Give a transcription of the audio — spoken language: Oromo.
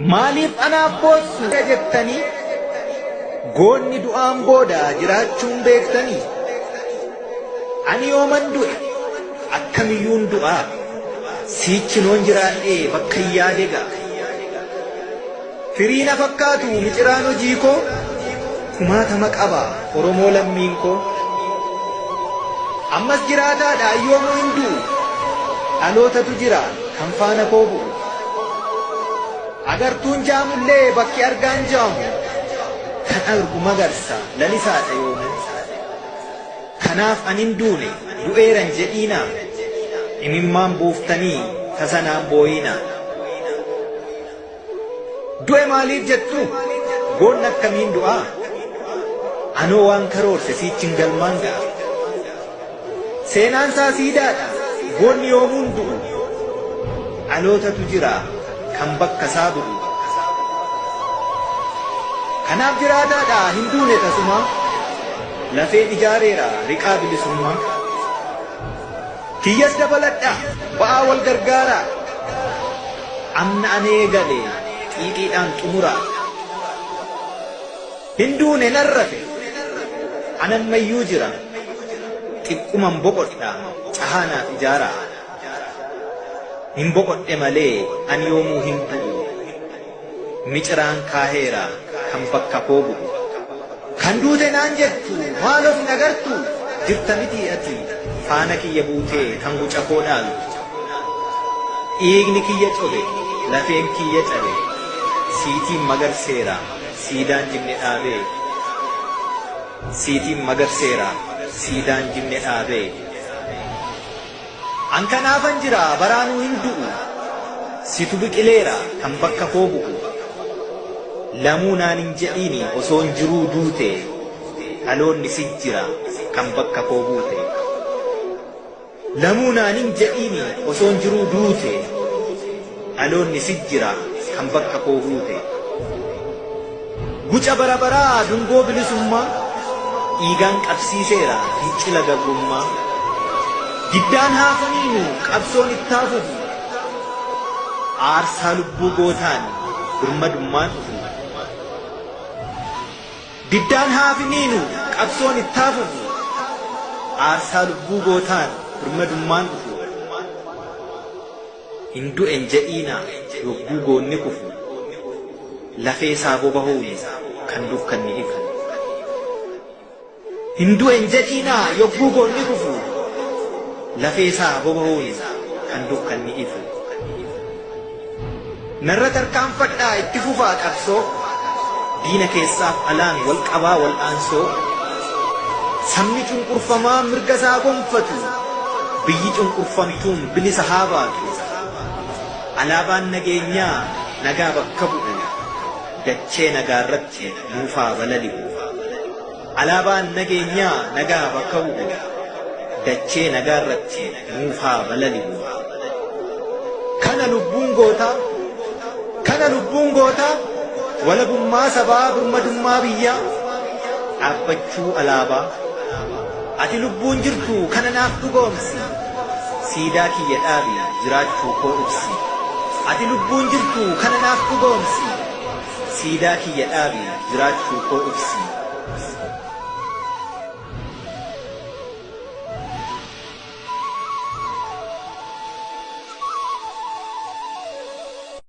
Maaliif anaaf boossu jettanii goonni du'aan booda jiraachuun beektanii ani yooman du'e akkamiyyuun du'aa sichinoon jiraadhee bakka yaade ga'a firiina fakkaatu miciraan hojii koo kumaatama qaba Oromoo lammiin koo ammas jiraataadha yoomuu hin du'u dhalootatu jira kan faana koo bu'u agartuun jaamullee bakki argaan jaamu kan argu magarsa lalisaadha yoomu kanaaf anin duune du'eeran jedhiina imimmaan buuftanii tasanaan booyina du'e maaliif jettu goonni akkamiin du'aa anoo waan karoorse siichin galmaan ga'a seenaan isaa siidaadha goonni yoomuun du'u dhalootatu jira kan bakka isaa bu'u kanaaf jiraataadha hin duune tasuma lafeen ijaareera riqaa bilisummaa kiyyas dabaladha ba'aa wal gargaara amna anee gale xiiqiidhaan xumura hin duune narrafe anammayyuu jira xiqquman boqodha cahaanaaf ijaara hin boqodhe malee ani yoomuu hin du'u miciraan kaaheera kan bakka koo bu'u kan duute naan jettu maal of nagartu jirta miti ati faana kiyya buutee kan guca koo dhaalu dhiigni kiyya cobe lafeen kiyya cabe siitiin magarseera siidaan jimne dhaabee siitiin magarseera siidaan jimne dhaabee an kanaafan jira baraanuu hin du'u situ biqileera kan bakka koo bu'u lamuu naan hin jedhiini osoon jiruu duute dhaloonni si jira kan bakka koo buute lamuu naan hin jedhiini osoon jiruu duute dhaloonni si jira kan bakka koo buute guca barabaraa dungoo bilisummaa dhiigaan qabsiiseera fincila gabrummaa diddaan haafaniinu qabsoon ittaafufu aarsaa lubbuu gootaan birmadummaan dhufu diddaan haafaniinu qabsoon ittaafufu aarsaa lubbuu gootaan birmadummaan dhufu hin du'en jedhiina yogguu goonni kufu lafee isaa bobahuun kan dukkanni ifu hin du'en jedhiina yogguu goonni kufu lafee isaa bobahuun kan dukkanni ifu narra tarkaanfadhaa itti fufaa qabsoo diina keessaaf alaan wal qabaa wal aansoo sabni cunqurfamaa mirga isaa gonfatu biyyi cunqurfamtuun bilisa haa baatu alaabaan nageenyaa nagaa bakka bu'u dachee nagaarratti nuufaa balali'u alaabaan nageenyaa nagaa bakka bu'u dachee nagaarratti nuufaa balali'u kana lubbuun gootaa walabummaa sabaa birmadummaa biyyaa dhaabbachuu alaabaa ati lubbuun jirtu kana naaf dhugoomsi siidaa kiyya dhaabi jiraachuu koo ibsi ati lubbuun jirtu kana naaf dhugoomsi siidaa kiyya dhaabi jiraachuu koo ibsi